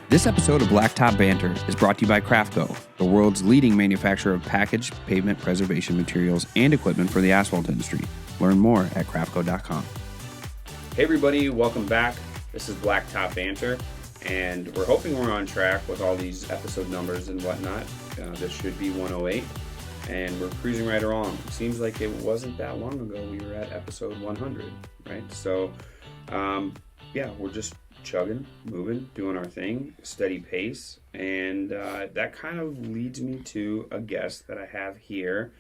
This episode of Blacktop Banter is brought to you by Crafco, the world's leading manufacturer of packaged pavement preservation materials and equipment for the asphalt industry. Learn more at crafco.com. Hey everybody, welcome back. This is Blacktop Banter, and we're hoping we're on track with all these episode numbers and whatnot. This should be 108, and we're cruising right along. It seems like it wasn't that long ago we were at episode 100, right? So, we're just chugging, moving, doing our thing, steady pace, and that kind of leads me to a guest that I have here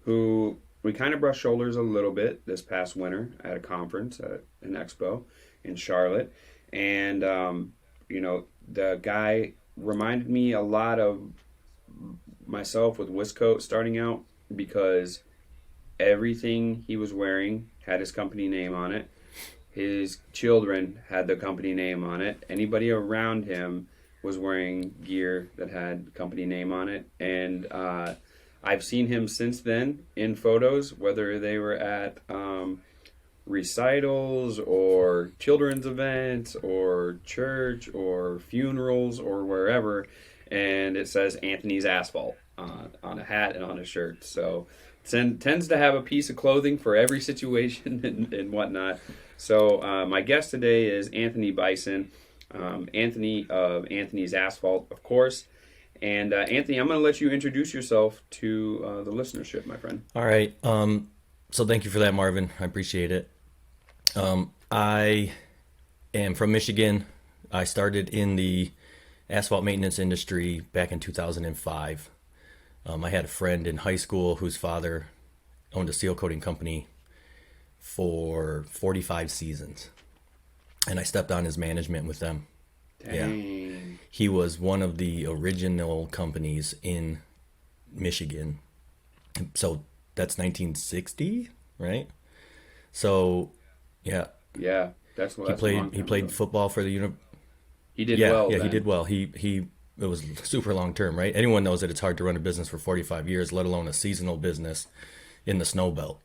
who we kind of brushed shoulders a little bit this past winter at a conference, at an expo in Charlotte, and the guy reminded me a lot of myself with Wiscoat starting out, because everything he was wearing had his company name on it. His children had the company name on it. Anybody around him was wearing gear that had company name on it. And I've seen him since then in photos, whether they were at recitals or children's events or church or funerals or wherever. And it says Anthony's Asphalt on a hat and on a shirt. So tends to have a piece of clothing for every situation and whatnot. So my guest today is Anthony Byson, Anthony of Anthony's Asphalt, of course. And Anthony, I'm going to let you introduce yourself to the listenership, my friend. All right. So thank you for that, Marvin. I appreciate it. I am from Michigan. I started in the asphalt maintenance industry back in 2005. I had a friend in high school whose father owned a seal coating company for 45 seasons, and I stepped on his management with them. Dang. Yeah, he was one of the original companies in Michigan, so that's 1960, right? So yeah, that's what he played football for the He did well. He did well. It was super long term, right? Anyone knows that it's hard to run a business for 45 years, let alone a seasonal business in the snow belt.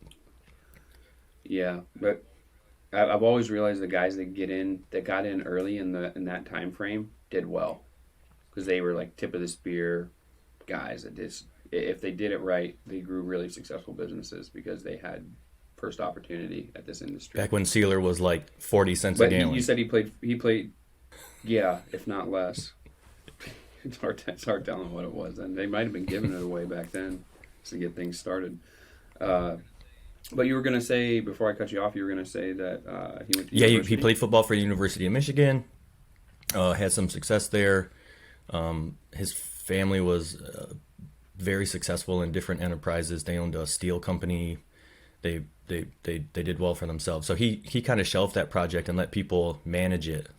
Yeah, but I've always realized the guys that got in early in that time frame did well, because they were like tip of the spear guys that just, if they did it right, they grew really successful businesses because they had first opportunity at this industry. Back when sealer was like 40 cents a gallon. You said he played, yeah, if not less. It's hard telling what it was, and they might have been giving it away back then to get things started. But you were going to say, before I cut you off, you were going to say that he went to university? He played football for the University of Michigan, had some success there. His family was very successful in different enterprises. They owned a steel company. They did well for themselves. So he kind of shelved that project and let people manage it.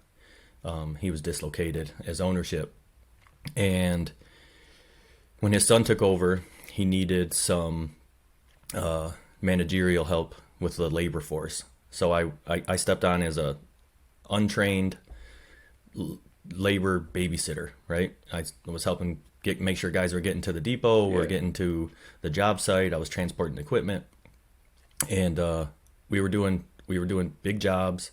He was dislocated as ownership. And when his son took over, he needed some managerial help with the labor force. So I stepped on as a untrained labor babysitter, right? I was helping make sure guys were getting to the depot, were getting to the job site. I was transporting equipment, and we were doing big jobs.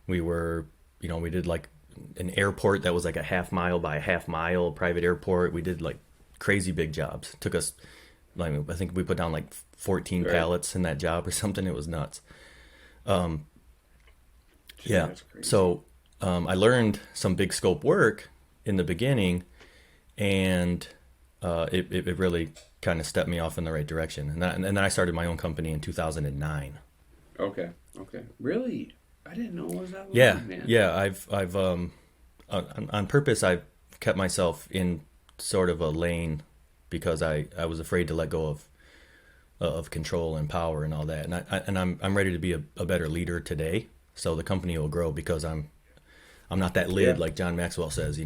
We did like an airport that was like a half mile by a half mile private airport. We did like crazy big jobs. Took us, I think we put down like 14 pallets in that job or something. It was nuts. So I learned some big scope work in the beginning, and it really kind of stepped me off in the right direction. And then I started my own company in 2009. Okay. Really? I didn't know it was that long, man. Yeah. I've on purpose, I've kept myself in sort of a lane because I was afraid to let go of control and power and all that. And I'm ready to be a better leader today. So the company will grow because I'm not that lid like John Maxwell says,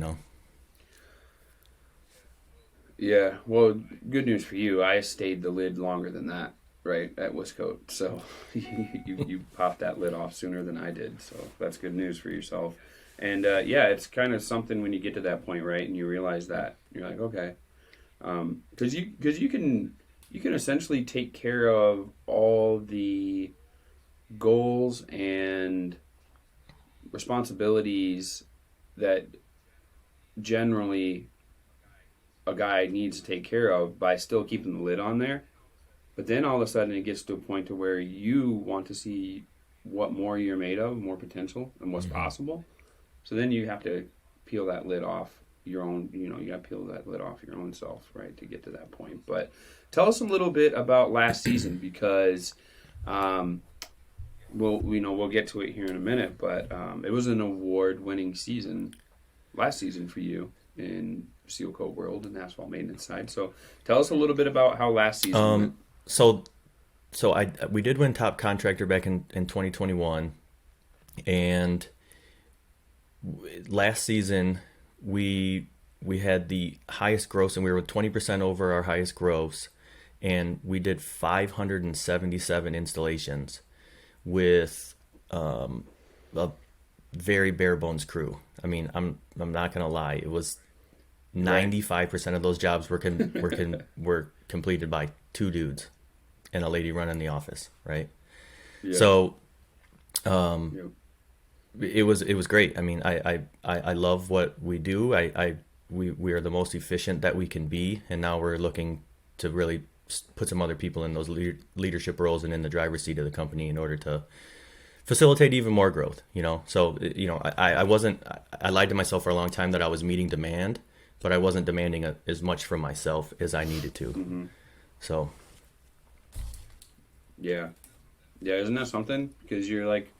Yeah. Well, good news for you. I stayed the lid longer than that, right, at Wiscoat. So you popped that lid off sooner than I did. So that's good news for yourself. And it's kind of something when you get to that point, right, and you realize that you're like, okay, because you can essentially take care of all the goals and responsibilities that generally a guy needs to take care of by still keeping the lid on there. But then all of a sudden it gets to a point to where you want to see what more you're made of, more potential, and what's possible. So then you have to peel that lid off your own, you got to peel that lid off your own self, right, to get to that point. But tell us a little bit about last season, because we'll get to it here in a minute, but it was an award-winning season last season for you in seal coat world and asphalt maintenance side. So tell us a little bit about how last season went. So we did win top contractor back in 2021, and last season we had the highest gross, and we were 20% over our highest gross, and we did 577 installations with a very bare bones crew. I mean, I'm not gonna lie, it was 95% of those jobs were completed by two dudes and a lady running the office, right? Yeah. So it was great. I mean, I love what we do. We are the most efficient that we can be, and now we're looking to really put some other people in those leadership roles and in the driver's seat of the company in order to facilitate even more growth, So, I lied to myself for a long time that I was meeting demand, but I wasn't demanding as much from myself as I needed to. Mm-hmm. So. Yeah, isn't that something? Because you're like,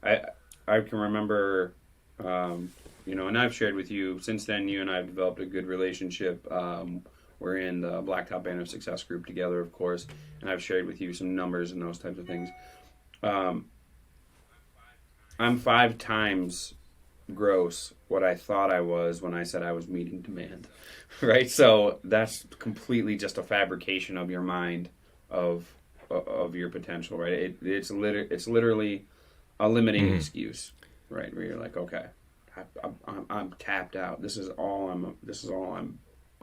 I can remember, and I've shared with you, since then you and I have developed a good relationship. We're in the Blacktop Banter Success Group together, of course, and I've shared with you some numbers and those types of things. I'm 5 times gross what I thought I was when I said I was meeting demand, right? So that's completely just a fabrication of your mind of your potential, right? It's literally a limiting excuse, right? Where you're like, okay, I'm tapped out. This is all I'm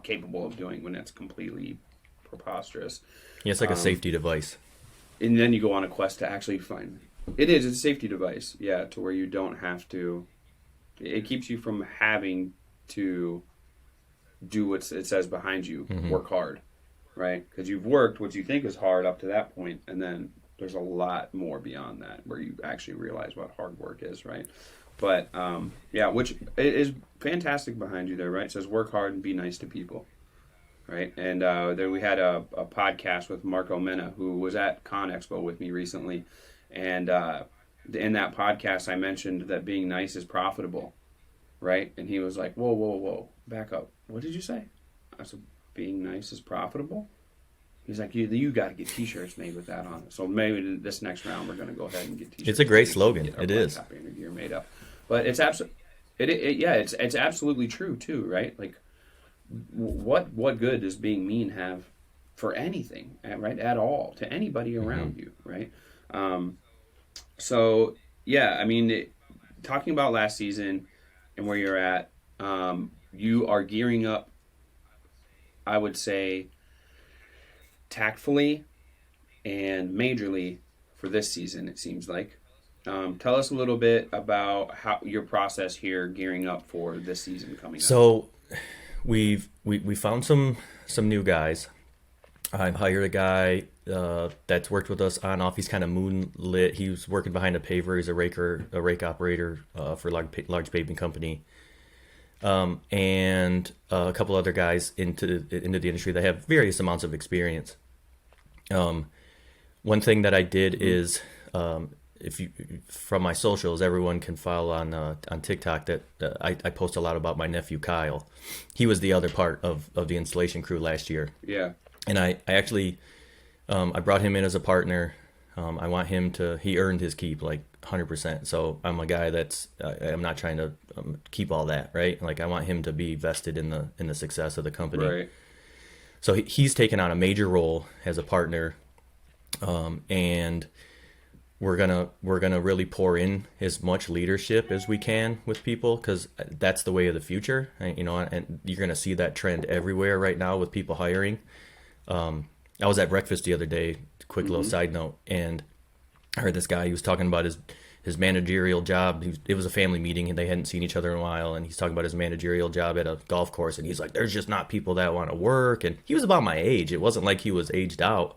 capable of doing, when that's completely preposterous. Yeah, it's like a safety device. And then you go on a quest to actually find it. It's a safety device, yeah, to where you don't have to. It keeps you from having to do what it says behind you. Work hard. Right? Because you've worked what you think is hard up to that point, and then there's a lot more beyond that where you actually realize what hard work is, right? But, which is fantastic behind you there, right? It says work hard and be nice to people, right? And there we had a podcast with Marco Mena, who was at Con Expo with me recently, and in that podcast I mentioned that being nice is profitable, right? And he was like, whoa, back up. What did you say? I said, being nice is profitable? He's like, you got to get t-shirts made with that on it. So maybe this next round we're going to go ahead and get t-shirts. It's a great slogan. It is. Gear made up. But it's it's absolutely true too, right? Like, what good does being mean have for anything, right? At all, to anybody around you, right? So yeah, I mean, talking about last season and where you're at, you are gearing up, I would say, tactfully and majorly for this season, it seems like. Tell us a little bit about how your process here gearing up for this season coming up. So we found some new guys. I've hired a guy that's worked with us on off. He's kind of moonlit. He was working behind a paver. He's a rake operator for a large paving company. And a couple other guys into the industry that have various amounts of experience. One thing that I did is, if you from my socials, everyone can follow on TikTok that I post a lot about my nephew Kyle. He was the other part of the installation crew last year. Yeah. And I actually I brought him in as a partner. I want him to. He earned his keep, like 100%. So I'm a guy that's. I'm not trying to keep all that, right? Like, I want him to be vested in the success of the company. Right. So he's taken on a major role as a partner, and we're gonna really pour in as much leadership as we can with people, because that's the way of the future. And you're gonna see that trend everywhere right now with people hiring. I was at breakfast the other day, quick little side note, and I heard this guy, he was talking about his his managerial job. It was a family meeting and they hadn't seen each other in a while, and he's talking about his managerial job at a golf course, and he's like, there's just not people that want to work. And he was about my age. It wasn't like he was aged out.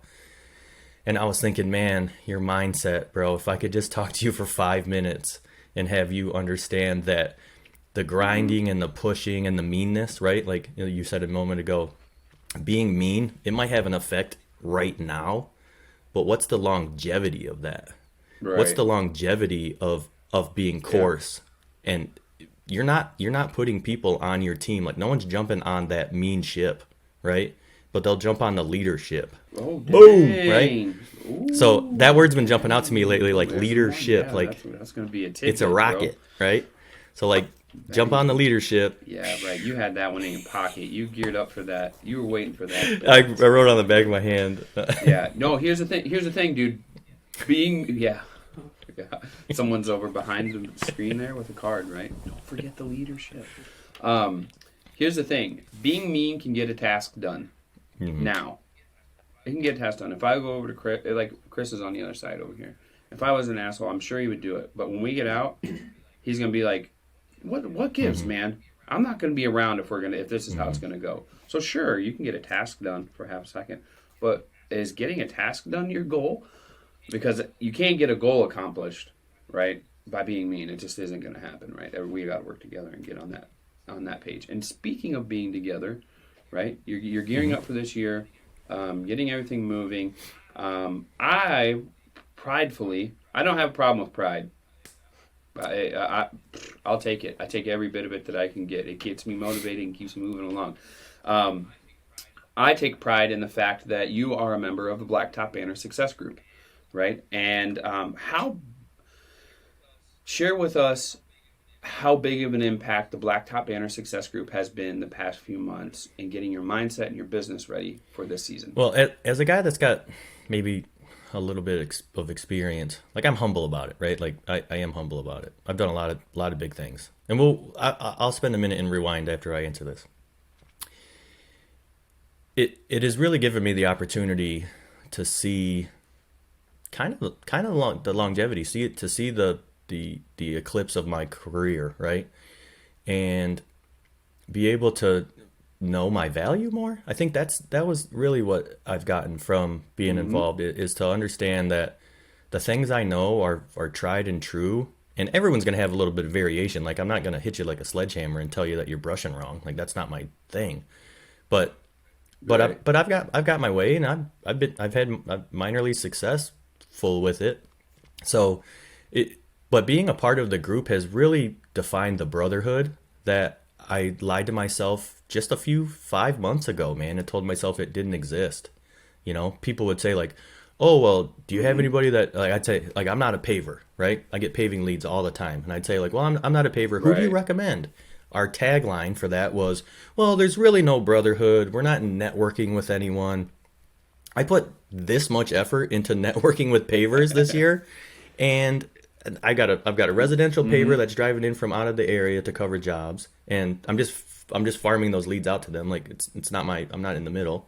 And I was thinking, man, your mindset, bro, if I could just talk to you for 5 minutes and have you understand that the grinding and the pushing and the meanness, right? Like you said a moment ago, being mean, it might have an effect right now, but what's the longevity of that? Right. What's the longevity of being coarse? Yeah. And you're not putting people on your team. Like, no one's jumping on that mean ship, right? But they'll jump on the leadership. Oh, boom, right? Ooh. So that word's been jumping out to me lately, like leadership. Yeah, like that's going to be a tidbit, it's a rocket, bro. Right? So like, jump on the leadership. Yeah, right. You had that one in your pocket. You geared up for that. You were waiting for that. I wrote on the back of my hand. Yeah. No, here's the thing, dude. Someone's over behind the screen there with a card, right? Don't forget the leadership. Here's the thing. Being mean can get a task done. Mm-hmm. Now, it can get a task done. If I go over to Chris, like Chris is on the other side over here. If I was an asshole, I'm sure he would do it. But when we get out, he's going to be like, What gives, man? I'm not going to be around if this is how it's going to go. So sure, you can get a task done for half a second, but is getting a task done your goal? Because you can't get a goal accomplished, right, by being mean. It just isn't going to happen, right? We got to work together and get on that page. And speaking of being together, right, you're gearing up for this year, getting everything moving. I don't have a problem with pride. I'll take it. I take every bit of it that I can get. It keeps me motivated and keeps me moving along. I take pride in the fact that you are a member of the Blacktop Banter Success Group, right? And share with us how big of an impact the Blacktop Banter Success Group has been the past few months in getting your mindset and your business ready for this season. Well, as a guy that's got maybe a little bit of experience, like, I'm humble about it, right? Like, I am humble about it. I've done a lot of big things, and I'll spend a minute and rewind after I answer this. It has really given me the opportunity to see kind of the longevity, see the eclipse of my career, right? And be able to know my value more. I think that was really what I've gotten from being involved, is to understand that the things I know are tried and true, and everyone's going to have a little bit of variation. Like, I'm not going to hit you like a sledgehammer and tell you that you're brushing wrong. Like, that's not my thing. But I've got my way, and I've had minorly successful with it. So but being a part of the group has really defined the brotherhood that I lied to myself just 5 months ago, man, and told myself it didn't exist. You know, people would say, like, oh, well, do you have anybody that, like, I'd say, like, I'm not a paver, right? I get paving leads all the time. And I'd say, like, well, I'm not a paver. Who do you recommend? Our tagline for that was, well, there's really no brotherhood. We're not networking with anyone. I put this much effort into networking with pavers this year, and I've got a residential paver that's driving in from out of the area to cover jobs, and I'm just farming those leads out to them. Like, it's not I'm not in the middle.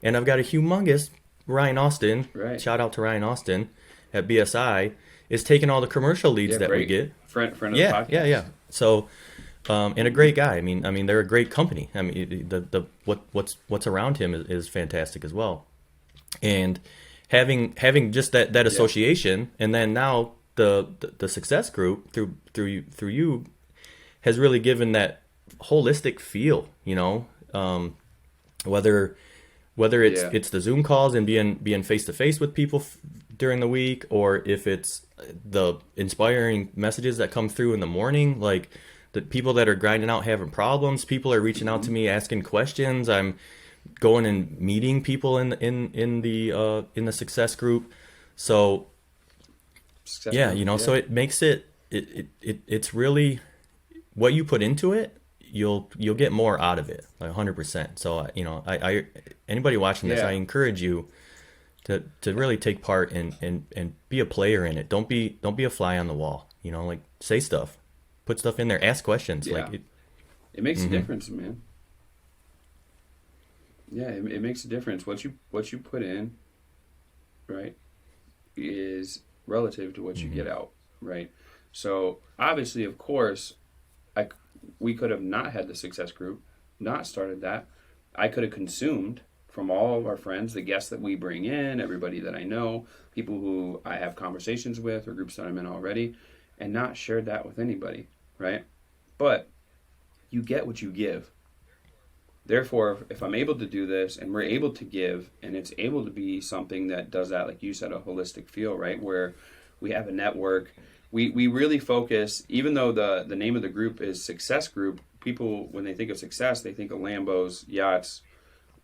And I've got a humongous Ryan Austin. Right. Shout out to Ryan Austin at BSI, is taking all the commercial leads that we get. Friend of the podcast. Yeah. So, and a great guy. I mean, they're a great company. I mean, what's around him is fantastic as well. And having just that association, and then now the success group through you has really given that holistic feel, you know, whether it's the Zoom calls and being face to face with people during the week, or if it's the inspiring messages that come through in the morning, like the people that are grinding out having problems, people are reaching out to me asking questions. I'm going and meeting people in the success group. So you know, so it makes it's really what you put into it, you'll get more out of it, like 100%. So, you know, I anybody watching this, I encourage you to really take part and be a player in it. Don't be a fly on the wall, you know, like, say stuff, put stuff in there, ask questions. Yeah. Like it makes a difference, man. Yeah, it makes a difference. What you put in, right, is relative to what you get out. right? So obviously, of course, we could have not had the success group, not started that. I could have consumed from all of our friends, the guests that we bring in, everybody that I know, people who I have conversations with or groups that I'm in already, and not shared that with anybody, right? But you get what you give. Therefore, if I'm able to do this and we're able to give, and it's able to be something that does that, like you said, a holistic feel, right? Where we have a network. We really focus, even though the name of the group is Success Group, people, when they think of success, they think of Lambos, yachts,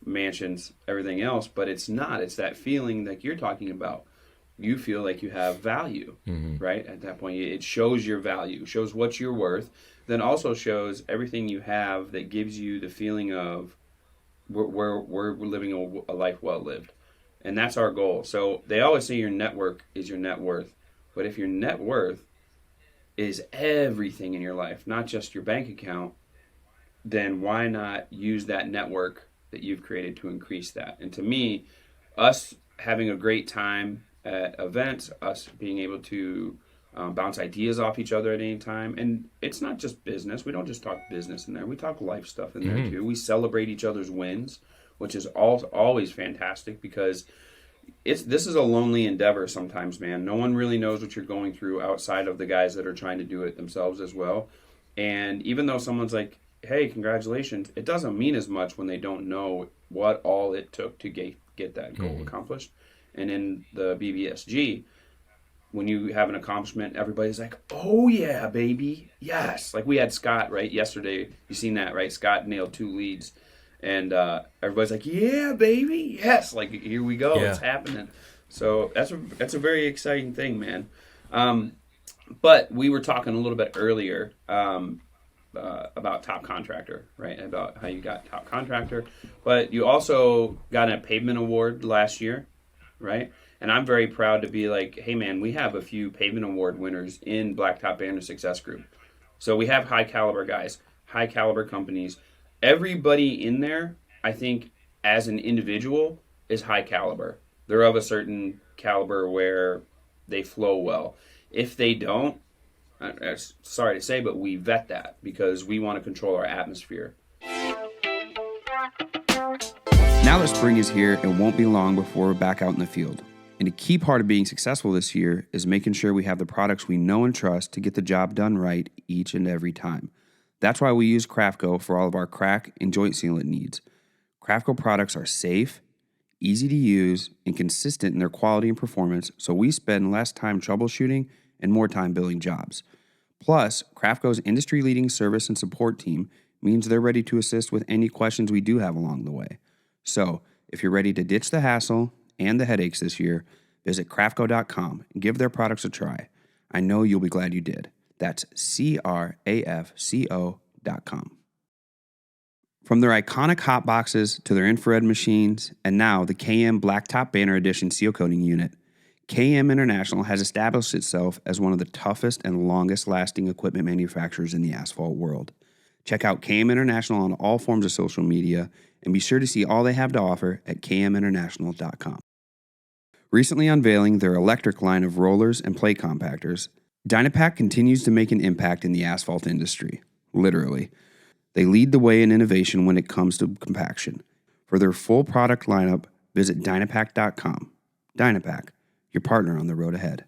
mansions, everything else, but it's not. It's that feeling like you're talking about. You feel like you have value, right? At that point, it shows your value, shows what you're worth, then also shows everything you have that gives you the feeling of we're living a life well lived. And that's our goal. So they always say your network is your net worth. But if your net worth is everything in your life, not just your bank account, then why not use that network that you've created to increase that? And to me, us having a great time at events, us being able to bounce ideas off each other at any time, and it's not just business. We don't just talk business in there. We talk life stuff in there too. We celebrate each other's wins, which is always fantastic, because this is a lonely endeavor sometimes, man. No one really knows what you're going through outside of the guys that are trying to do it themselves as well. And even though someone's like, hey, congratulations, it doesn't mean as much when they don't know what all it took to get that goal accomplished. And in the BBSG, when you have an accomplishment, everybody's like, oh yeah, baby, yes. Like we had Scott, right, yesterday. You seen that, right? Scott nailed 2 leads. And everybody's like, yeah, baby, yes. Like, here we go, It's happening. So that's a very exciting thing, man. But we were talking a little bit earlier about Top Contractor, right? About how you got Top Contractor. But you also got a Pavement Award last year, right? And I'm very proud to be like, hey, man, we have a few Pavement Award winners in Blacktop Banter Success Group. So we have high caliber guys, high caliber companies. Everybody in there, I think, as an individual, is high caliber. They're of a certain caliber where they flow well. If they don't, sorry to say, but we vet that because we want to control our atmosphere. Now that spring is here, it won't be long before we're back out in the field. And a key part of being successful this year is making sure we have the products we know and trust to get the job done right each and every time. That's why we use Crafco for all of our crack and joint sealant needs. Crafco products are safe, easy to use, and consistent in their quality and performance, so we spend less time troubleshooting and more time building jobs. Plus, Crafco's industry-leading service and support team means they're ready to assist with any questions we do have along the way. So, if you're ready to ditch the hassle and the headaches this year, visit Crafco.com and give their products a try. I know you'll be glad you did. That's Crafco.com. From their iconic hot boxes to their infrared machines, and now the KM Blacktop Banter Edition seal coating unit, KM International has established itself as one of the toughest and longest lasting equipment manufacturers in the asphalt world. Check out KM International on all forms of social media, and be sure to see all they have to offer at kminternational.com. Recently unveiling their electric line of rollers and plate compactors, Dynapac continues to make an impact in the asphalt industry, literally. They lead the way in innovation when it comes to compaction. For their full product lineup, visit Dynapac.com. Dynapac, your partner on the road ahead.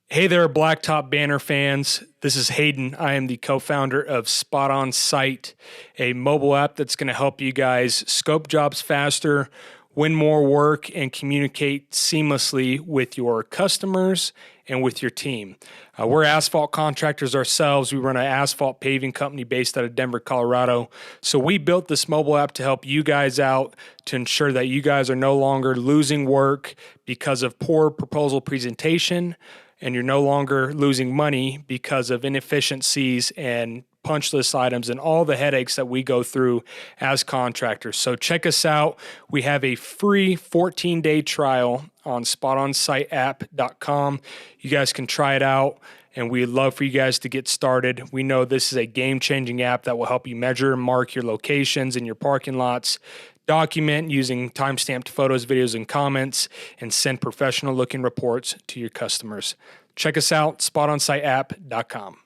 Hey there, Blacktop Banter fans. This is Hayden. I am the co-founder of Spot On Site, a mobile app that's going to help you guys scope jobs faster, win more work, and communicate seamlessly with your customers and with your team. We're asphalt contractors ourselves. We run an asphalt paving company based out of Denver, Colorado. So we built this mobile app to help you guys out, to ensure that you guys are no longer losing work because of poor proposal presentation, and you're no longer losing money because of inefficiencies and punch list items and all the headaches that we go through as contractors. So check us out. We have a free 14-day trial on spotonsiteapp.com. You guys can try it out, and we'd love for you guys to get started. We know this is a game-changing app that will help you measure and mark your locations and your parking lots, document using time-stamped photos, videos, and comments, and send professional-looking reports to your customers. Check us out, spotonsiteapp.com.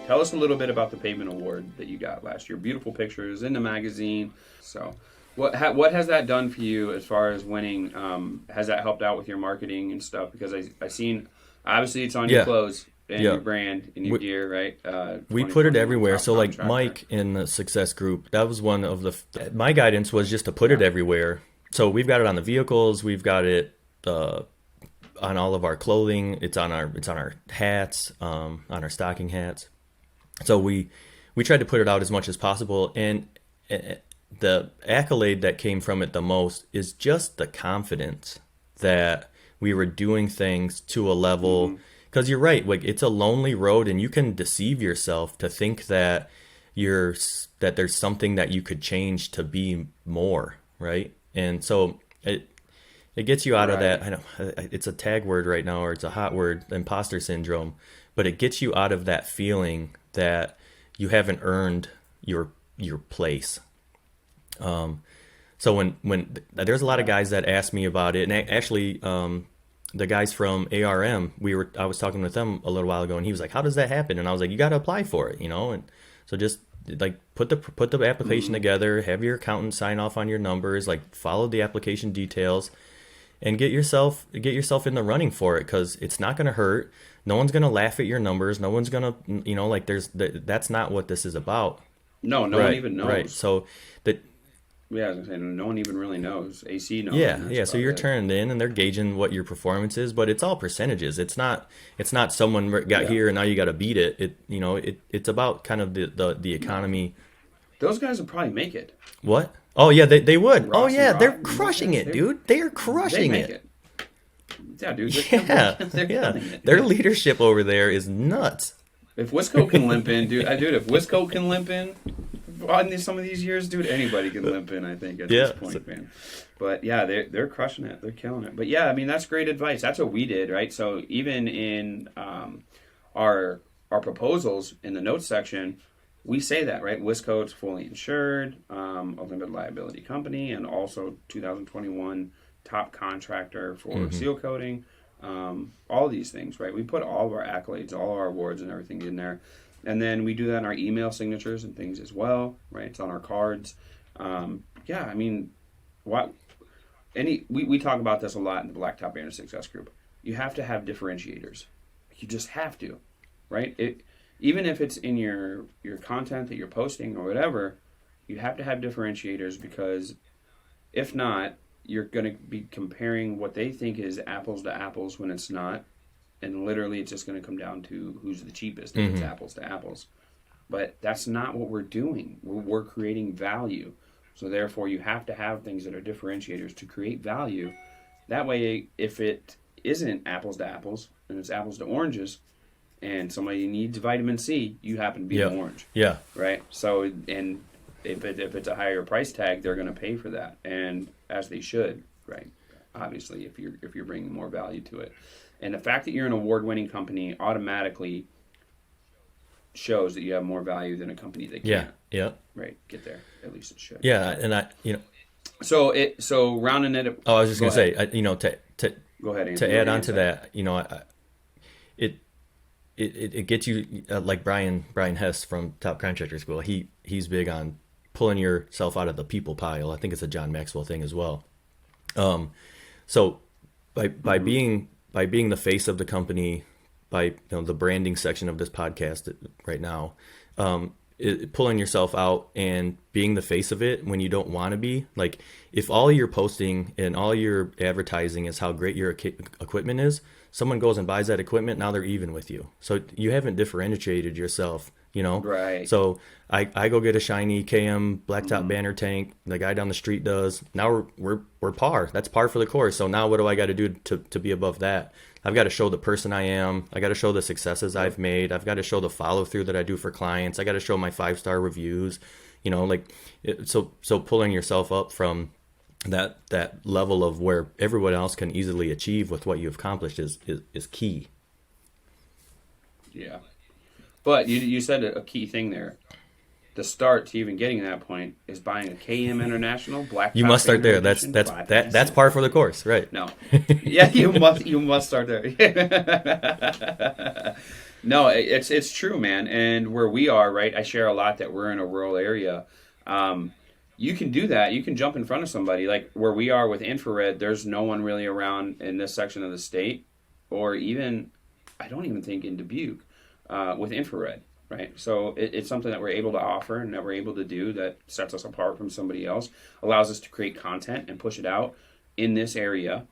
Tell us a little bit about the Pavement Award that you got last year. Beautiful pictures in the magazine. So what has that done for you as far as winning? Has that helped out with your marketing and stuff? Because I seen, obviously it's on your clothes and your brand and your gear, right? We put it everywhere. So like Mike in the Success Group, that was one of my guidance was just to put it everywhere. So we've got it on the vehicles. We've got it on all of our clothing. It's on our hats, on our stocking hats. So we tried to put it out as much as possible, and the accolade that came from it the most is just the confidence that we were doing things to a level, because you're right, like it's a lonely road, and you can deceive yourself to think that there's something that you could change to be more, right? And so it gets you out of that. I know it's a tag word right now, or it's a hot word, imposter syndrome, but it gets you out of that feeling that you haven't earned your place. So when there's a lot of guys that ask me about it, and actually the guys from ARM, I was talking with them a little while ago, and he was like, "How does that happen?" And I was like, "You got to apply for it, you know." And so just like put the application together, have your accountant sign off on your numbers, like follow the application details, and get yourself in the running for it, because it's not going to hurt. No one's going to laugh at your numbers. No one's going to, like that's not what this is about. No one even knows. Right. So that. Yeah, I was going to say, no one even really knows. AC knows. Yeah. So you're turned in, and they're gauging what your performance is, but it's all percentages. It's not someone got here and now you got to beat it. It's about kind of the economy. Those guys would probably make it. What? Oh yeah, they would. Ross they're crushing it, dude. They are crushing it. Yeah, dude. They're killing it. Their leadership over there is nuts. If Wisco can limp in, dude. If Wisco can limp in on some of these years, dude, anybody can limp in, I think, at this point, man. But yeah, they're crushing it. They're killing it. But yeah, I mean, that's great advice. That's what we did, right? So even in our proposals in the notes section, we say that, right? Wisco's fully insured, a limited liability company, and also 2021 top contractor for seal coating. All these things, right? We put all of our accolades, all of our awards and everything in there. And then we do that in our email signatures and things as well, right? It's on our cards. Yeah, I mean, we talk about this a lot in the Blacktop Banter Success Group. You have to have differentiators. You just have to, right? Even if it's in your content that you're posting or whatever, you have to have differentiators, because if not, you're going to be comparing what they think is apples to apples when it's not. And literally it's just going to come down to who's the cheapest if it's apples to apples. But that's not what we're doing. We're creating value. So therefore you have to have things that are differentiators to create value. That way, if it isn't apples to apples and it's apples to oranges, and somebody needs vitamin C, you happen to be an orange. Yeah. Right? So, and if it's a higher price tag, they're going to pay for that. And as they should, right? Obviously, if you're bringing more value to it. And the fact that you're an award-winning company automatically shows that you have more value than a company that can't. Yeah. Right. Get there. At least it should. Yeah, and So rounding it up. Oh, I was just going to say, to go ahead. To add on to that, it gets you like Brian Hess from Top Contractor School. He's big on pulling yourself out of the people pile. I think it's a John Maxwell thing as well. So by being the face of the company, by the branding section of this podcast right now, pulling yourself out and being the face of it when you don't want to be. Like, if all you're posting and all your advertising is how great your equipment is, someone goes and buys that equipment, now they're even with you. So you haven't differentiated yourself, Right. So I go get a shiny KM Blacktop Banter tank. The guy down the street does. Now we're par. That's par for the course. So now what do I got to do to be above that? I've got to show the person I am. I got to show the successes I've made. I've got to show the follow through that I do for clients. I got to show my 5-star reviews. So pulling yourself up from that level of where everyone else can easily achieve with what you've accomplished is key. Yeah. But you said a key thing there. the start to even getting to that point is buying a KM International Blacktop. You must start Banter there. Edition, That's par for the course, right? No, yeah, you must start there. No, it's true, man. And where we are, right? I share a lot that we're in a rural area. You can do that. You can jump in front of somebody. Like where we are with infrared, there's no one really around in this section of the state, or even, I don't even think in Dubuque, with infrared, right? So it's something that we're able to offer and that we're able to do that sets us apart from somebody else, allows us to create content and push it out in this area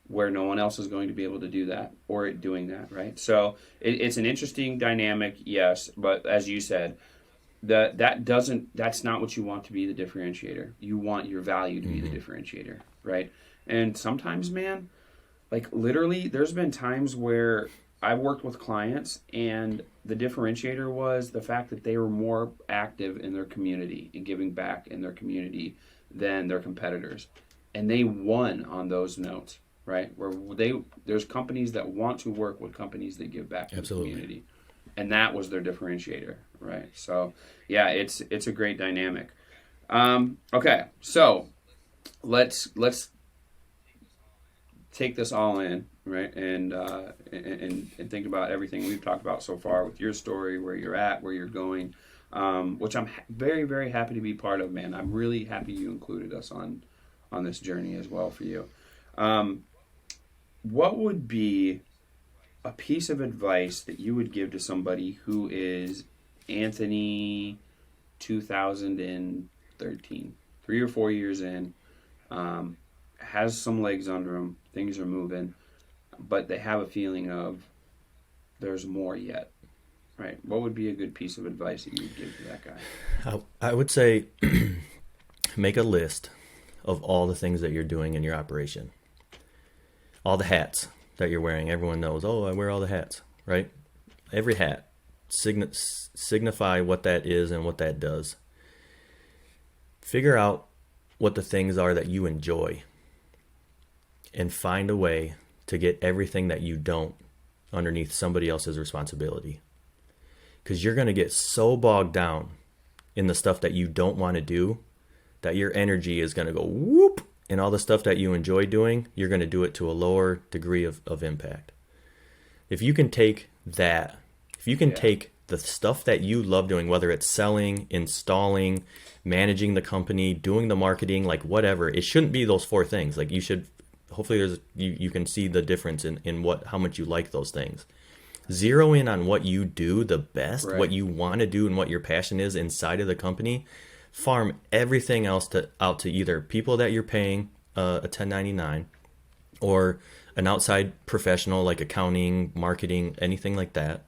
where no one else is going to be able to do that or doing that, right? So it's an interesting dynamic, yes, but as you said, that's not what you want to be the differentiator. You want your value to be the differentiator, right? And sometimes, man, like literally there's been times where I've worked with clients and the differentiator was the fact that they were more active in their community and giving back in their community than their competitors. And they won on those notes, right? Where there's companies that want to work with companies that give back to the community. And that was their differentiator, right? So, yeah, it's a great dynamic. Okay, so let's take this all in, right? And think about everything we've talked about so far with your story, where you're at, where you're going, which I'm very, very happy to be part of, man. I'm really happy you included us on this journey as well for you. What would be a piece of advice that you would give to somebody who is Anthony 2013, 3 or 4 years in, has some legs under them, things are moving, but they have a feeling of there's more yet, right? What would be a good piece of advice that you would give to that guy? I would say make a list of all the things that you're doing in your operation. All the hats that you're wearing. Everyone knows, oh, I wear all the hats, right? Every hat. Signify what that is and what that does. Figure out what the things are that you enjoy and find a way to get everything that you don't underneath somebody else's responsibility. Because you're going to get so bogged down in the stuff that you don't want to do that your energy is going to go whoop, and all the stuff that you enjoy doing, you're going to do it to a lower degree of impact. If you can take that, if you can take the stuff that you love doing, whether it's selling, installing, managing the company, doing the marketing, like whatever, it shouldn't be those 4 things. Like you should, hopefully you can see the difference in how much you like those things. Zero in on what you do the best, right, what you want to do and what your passion is inside of the company. Farm everything else out to either people that you're paying a 1099 or an outside professional like accounting, marketing, anything like that,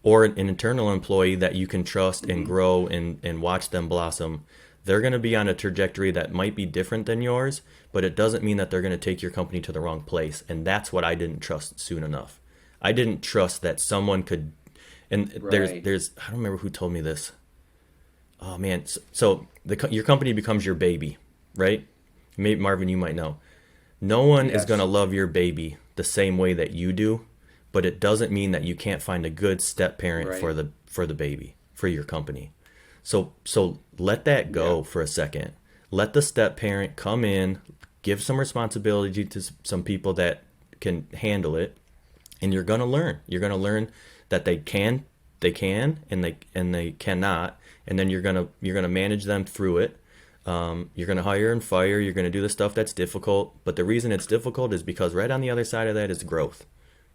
or an internal employee that you can trust and grow and watch them blossom. They're going to be on a trajectory that might be different than yours, but it doesn't mean that they're going to take your company to the wrong place. And that's what I didn't trust soon enough. I didn't trust that someone could, and right. there's I don't remember who told me this. Oh man, so your company becomes your baby, right? Maybe Marvin, you might know. No one is going to love your baby the same way that you do, but it doesn't mean that you can't find a good step parent for the baby, for your company. So let that go for a second. Let the step parent come in, give some responsibility to some people that can handle it, and you're going to learn. You're going to learn that they can and they cannot, and then you're gonna manage them through it. You're gonna hire and fire. You're gonna do the stuff that's difficult, but the reason it's difficult is because right on the other side of that is growth,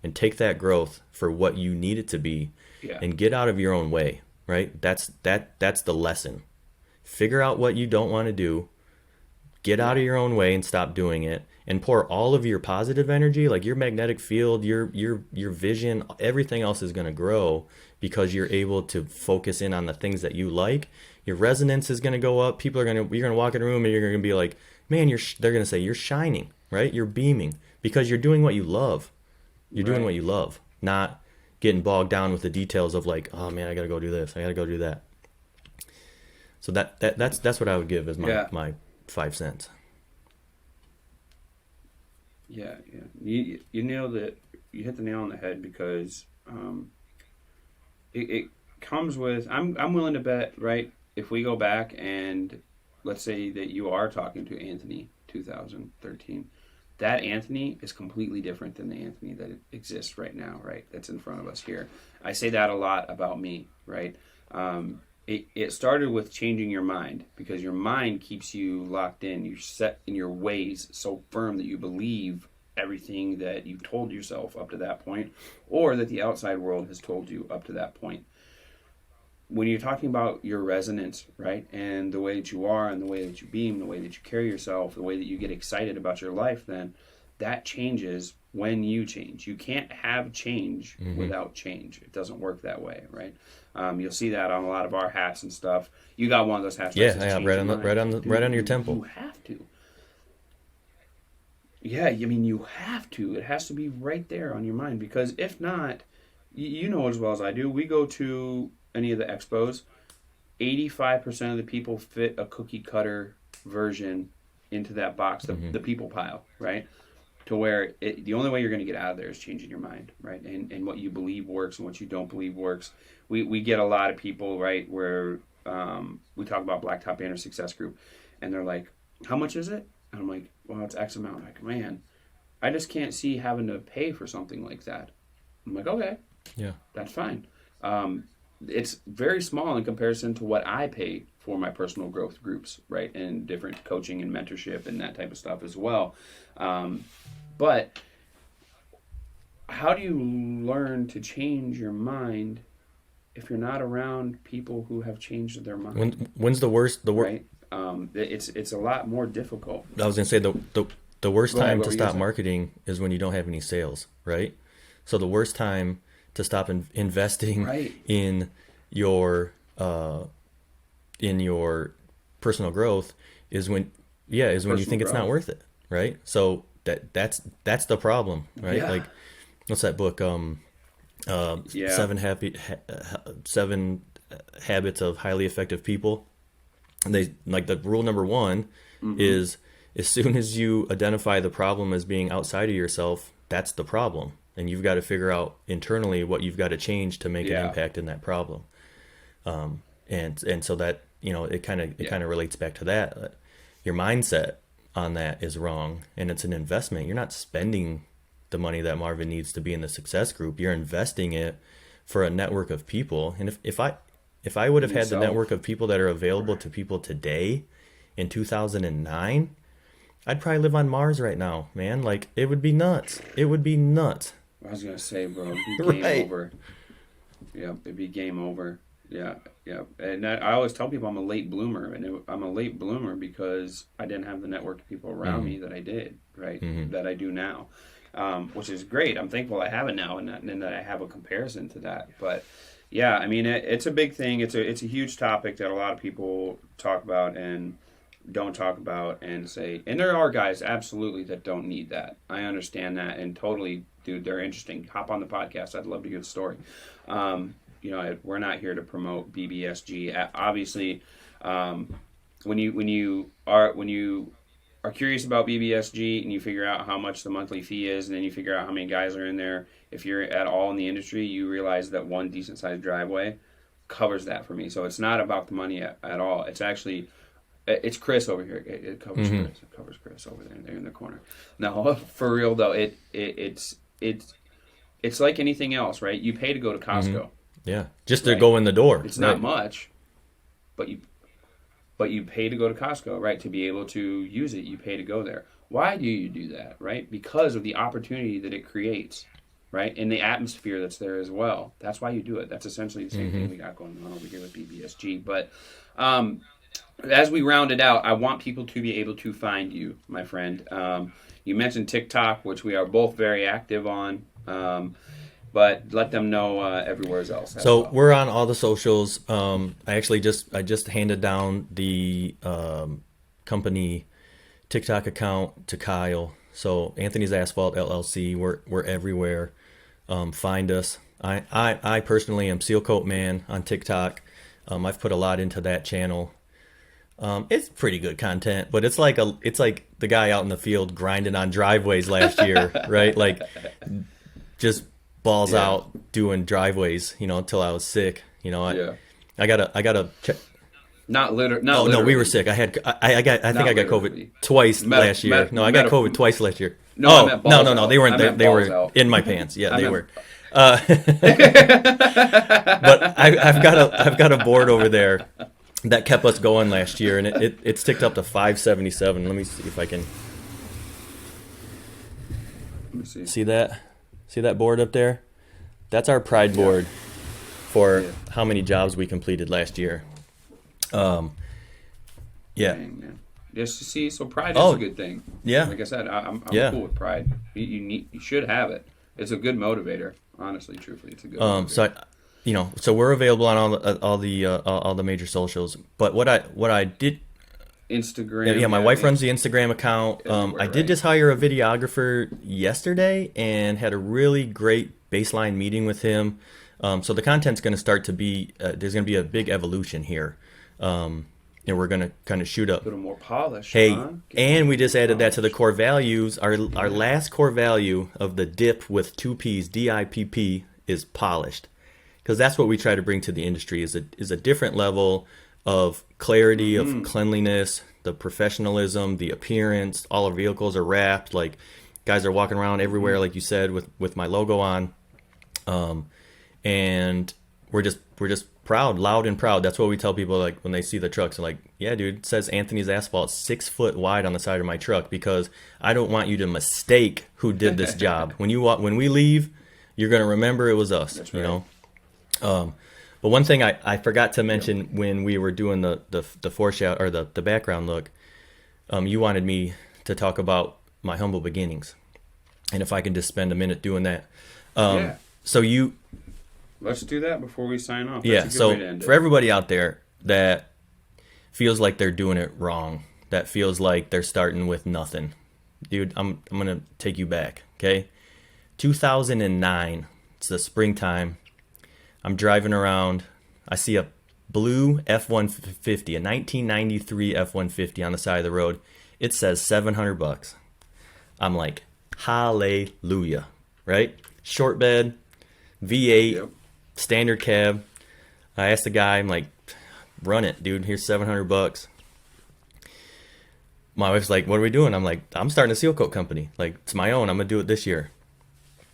and take that growth for what you need it to be, and get out of your own way. Right? That's the lesson. Figure out what you don't want to do. Get out of your own way and stop doing it, and pour all of your positive energy, like your magnetic field, your vision, everything else is going to grow because you're able to focus in on the things that you like. Your resonance is going to go up. You're going to walk in a room and you're going to be like, man, they're going to say you're shining, right? You're beaming because you're doing what you love. You're doing what you love, not getting bogged down with the details of like, oh man, I got to go do this. I got to go do that. So that's what I would give as my 5 cents. Yeah. You nailed it. You hit the nail on the head because it comes with. I'm willing to bet, right? if we go back and let's say that you are talking to Anthony 2013, that Anthony is completely different than the Anthony that exists right now, right? That's in front of us here. I say that a lot about me, right? It started with changing your mind, because your mind keeps you locked in. You're set in your ways so firm that you believe everything that you've told yourself up to that point, or that the outside world has told you up to that point. When you're talking about your resonance, right, and the way that you are, and the way that you beam, the way that you carry yourself, the way that you get excited about your life, then that changes when you change. You can't have change without change. It doesn't work that way, right? You'll see that on a lot of our hats and stuff. You got one of those hats. Yeah, right on your temple. You have to. Yeah, I mean, you have to. It has to be right there on your mind, because if not, you know as well as I do, we go to any of the expos, 85% of the people fit a cookie cutter version into that box, the people pile, right? To where the only way you're going to get out of there is changing your mind, right? And what you believe works and what you don't believe works. We get a lot of people, right, where we talk about Blacktop Banter Success Group, and they're like, how much is it? And I'm like, well, it's X amount. I'm like, man, I just can't see having to pay for something like that. I'm like, okay, yeah, that's fine. It's very small in comparison to what I pay for my personal growth groups, right? And different coaching and mentorship and that type of stuff as well. But how do you learn to change your mind if you're not around people who have changed their mind? When's the worst? Right? It's a lot more difficult. I was going to say the worst time to stop marketing is when you don't have any sales, right? So the worst time to stop investing in your personal growth is when you think it's not worth it, right? So that's the problem, right? Yeah. Like, what's that book? 7 Habits of Highly Effective People. And they like the rule number 1 is, as soon as you identify the problem as being outside of yourself, that's the problem. And you've got to figure out internally what you've got to change to make an impact in that problem. And so that, it kind of relates back to that. Your mindset on that is wrong, and it's an investment. You're not spending the money that Marvin needs to be in the success group. You're investing it for a network of people. And if I would have had the network of people that are available to people today in 2009, I'd probably live on Mars right now, man. Like, it would be nuts. It would be nuts. I was going to say, bro, it'd be game over. Yeah, it'd be game over. Yeah. And I always tell people I'm a late bloomer. And I'm a late bloomer because I didn't have the network of people around me that I did, right? That I do now, which is great. I'm thankful I have it now, and that I have a comparison to that. But yeah, I mean, it's a big thing. It's a huge topic that a lot of people talk about and don't talk about and say. And there are guys absolutely that don't need that. I understand that, and totally, dude, they're interesting. Hop on the podcast. I'd love to hear the story. We're not here to promote BBSG. Obviously, when you are curious about BBSG and you figure out how much the monthly fee is, and then you figure out how many guys are in there, if you're at all in the industry, you realize that one decent sized driveway covers that for me. So it's not about the money at all. It's actually, it's Chris over here. It covers Chris. It covers Chris over there in the corner. No, for real though, it's like anything else, right? You pay to go to Costco. Yeah, just to go in the door. It's not much, but you pay to go to Costco, right? To be able to use it, you pay to go there. Why do you do that, right? Because of the opportunity that it creates, right? And the atmosphere that's there as well. That's why you do it. That's essentially the same thing we got going on over here with BBSG. But as we round it out, I want people to be able to find you, my friend. You mentioned TikTok, which we are both very active on. But let them know everywhere else. So we're on all the socials. I just handed down the company TikTok account to Kyle. So Anthony's Asphalt LLC. We're everywhere. Find us. I personally am Seal Coat Man on TikTok. I've put a lot into that channel. It's pretty good content, but it's like the guy out in the field grinding on driveways last year, right? Like, just balls out doing driveways, until I was sick. I gotta check. Not literally. Oh no, we were sick. I think I got COVID twice last year. I got COVID twice last year. No, no. They weren't. They were in my pants. Yeah, they were. But I've got a board over there that kept us going last year, and it's ticked up to 577. Let me see if I can. Let me see. See that board up there? That's our pride board for how many jobs we completed last year. Yeah. Dang, man. Just to see, so pride is a good thing. Yeah. Like I said, I'm cool with pride. You should have it. It's a good motivator. Honestly, truthfully, it's a good motivator. So we're available on all the major socials. But what I did. Instagram. Yeah, my wife runs the Instagram account. I did just hire a videographer yesterday and had a really great baseline meeting with him. So the content's going to start to be, there's going to be a big evolution here. And we're going to kind of shoot up. A little more polish. Hey, and we just added that to the core values. Our last core value of the DIP with 2 P's, DIPP, is polished. Because that's what we try to bring to the industry is a different level of clarity, of cleanliness, the professionalism, the appearance. All our vehicles are wrapped. Like, guys are walking around everywhere, like you said, with my logo on. And we're just proud, loud and proud. That's what we tell people, like, when they see the trucks. They're like, yeah, dude, it says Anthony's Asphalt 6 foot wide on the side of my truck, because I don't want you to mistake who did this job. When we leave, you're going to remember it was us. That's right. But one thing I forgot to mention when we were doing the foreshadow or the background look, you wanted me to talk about my humble beginnings, and if I can just spend a minute doing that. So let's do that before we sign off. Yeah. So for everybody out there that feels like they're doing it wrong, that feels like they're starting with nothing, dude, I'm gonna take you back. Okay, 2009. It's the springtime. I'm driving around. I see a blue F-150, a 1993 F-150 on the side of the road. It says $700. I'm like, hallelujah, right? Short bed, V8, standard cab. I asked the guy, I'm like, run it, dude. Here's $700. My wife's like, what are we doing? I'm like, I'm starting a seal coat company. Like, it's my own. I'm going to do it this year.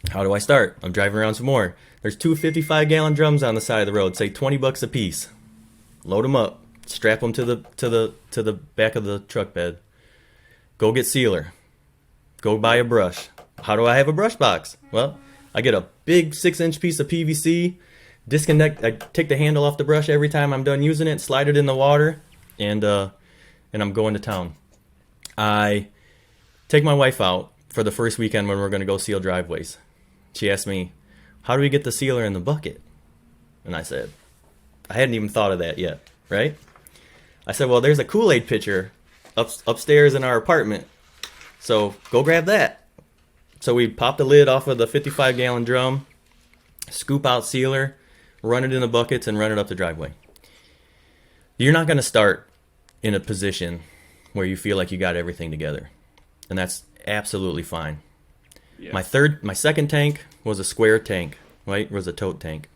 How do I start? I'm driving around some more. There's 2 55-gallon drums on the side of the road. Say $20 a piece. Load them up. Strap them to the back of the truck bed. Go get sealer. Go buy a brush. How do I have a brush box? Well, I get a big 6-inch piece of PVC. Disconnect. I take the handle off the brush every time I'm done using it. Slide it in the water, and I'm going to town. I take my wife out for the first weekend when we're going to go seal driveways. She asked me, how do we get the sealer in the bucket? And I said, I hadn't even thought of that yet, right? I said, well, there's a Kool-Aid pitcher upstairs in our apartment, so go grab that. So we pop the lid off of the 55-gallon drum, scoop out sealer, run it in the buckets, and run it up the driveway. You're not going to start in a position where you feel like you got everything together, and that's absolutely fine. Yeah. My second tank was a square tank, right? It was a tote tank.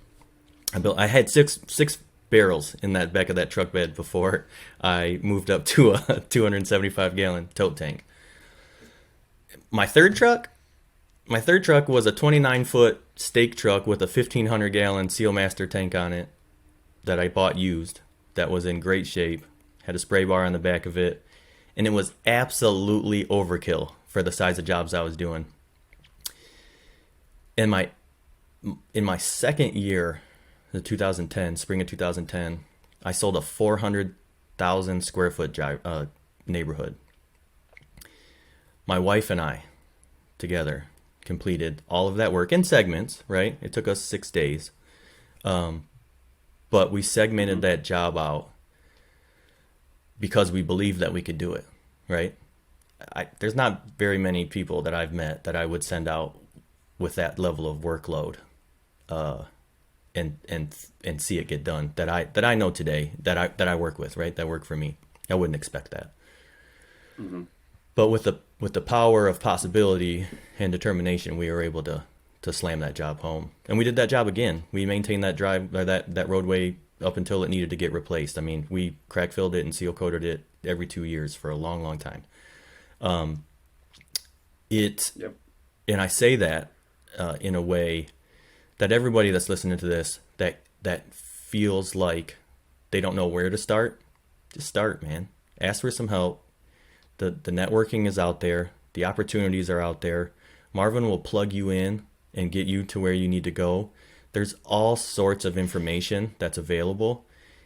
I had six barrels in that back of that truck bed before I moved up to a 275-gallon tote tank. My third truck was a 29-foot stake truck with a 1,500-gallon Sealmaster tank on it that I bought used, that was in great shape, had a spray bar on the back of it, and it was absolutely overkill for the size of jobs I was doing. In my second year, the 2010, spring of 2010, I sold a 400,000 square foot neighborhood. My wife and I, together, completed all of that work in segments, right? It took us 6 days. But we segmented that job out because we believed that we could do it, right? There's not very many people that I've met that I would send out with that level of workload, and see it get done that I know today that I work with, right? That work for me. I wouldn't expect that. Mm-hmm. But with the power of possibility and determination, we were able to slam that job home, and we did that job again. We maintained that drive, that roadway up until it needed to get replaced. I mean, we crack filled it and seal coated it every 2 years for a long, long time. And I say that in a way that everybody that's listening to this that feels like they don't know where to start, just start, man. Ask for some help. The networking is out there. The opportunities are out there. Marvin will plug you in and get you to where you need to go. There's all sorts of information that's available.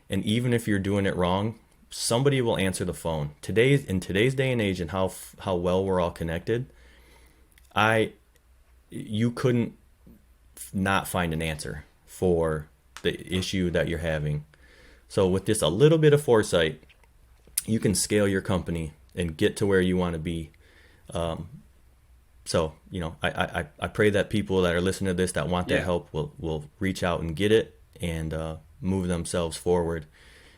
And even if you're doing it wrong, somebody will answer the phone. In today's day and age and how well we're all connected, you couldn't not find an answer for the issue that you're having. So with just a little bit of foresight, you can scale your company and get to where you want to be. So, I pray that people that are listening to this that want that help will reach out and get it and move themselves forward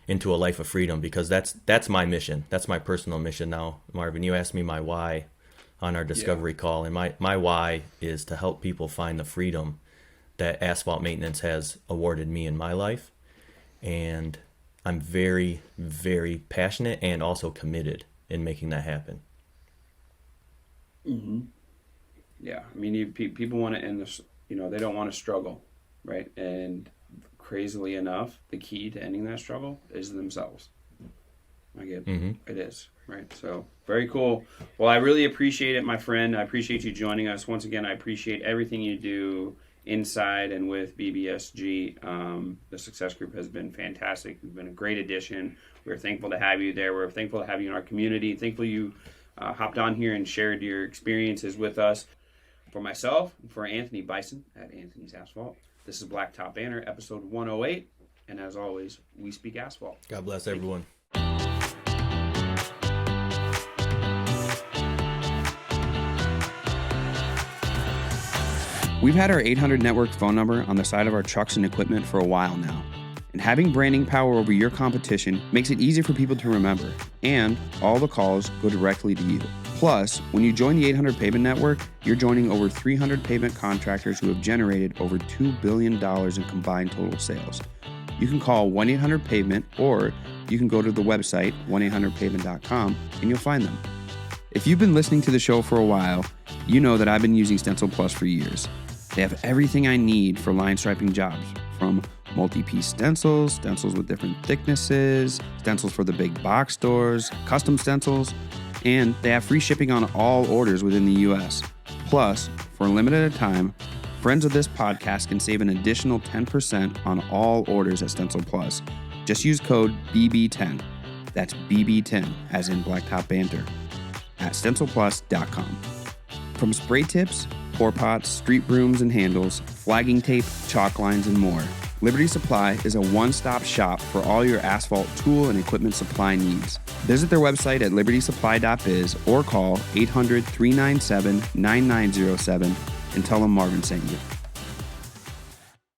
into a life of freedom, because that's my mission. That's my personal mission. Now, Marvin, you asked me my why on our discovery call, and my why is to help people find the freedom that asphalt maintenance has awarded me in my life. And I'm very, very passionate and also committed in making that happen. Mm-hmm. Yeah, I mean, people want to end this, they don't want to struggle, right? And crazily enough, the key to ending that struggle is themselves. It is, right? So, very cool. Well, I really appreciate it, my friend. I appreciate you joining us. Once again, I appreciate everything you do inside and with BBSG. The Success Group has been fantastic. You've been a great addition. We're thankful to have you there. We're thankful to have you in our community. Thankful you hopped on here and shared your experiences with us. For myself, for Anthony Byson at Anthony's Asphalt, this is Blacktop Banter, episode 108. And as always, we speak asphalt. God bless everyone. We've had our 800 network phone number on the side of our trucks and equipment for a while now. And having branding power over your competition makes it easy for people to remember. And all the calls go directly to you. Plus, when you join the 800 Pavement Network, you're joining over 300 pavement contractors who have generated over $2 billion in combined total sales. You can call 1-800-PAVEMENT, or you can go to the website 1-800-PAVEMENT.com and you'll find them. If you've been listening to the show for a while, you know that I've been using Stencil Plus for years. They have everything I need for line striping jobs, from multi-piece stencils, stencils with different thicknesses, stencils for the big box stores, custom stencils, and they have free shipping on all orders within the U.S. Plus, for a limited time, friends of this podcast can save an additional 10% on all orders at Stencil Plus. Just use code BB10. That's BB10, as in Blacktop Banter, at stencilplus.com. From spray tips, pour pots, street brooms and handles, flagging tape, chalk lines, and more, Liberty Supply is a one-stop shop for all your asphalt tool and equipment supply needs. Visit their website at libertysupply.biz or call 800-397-9907 and tell them Marvin sent you.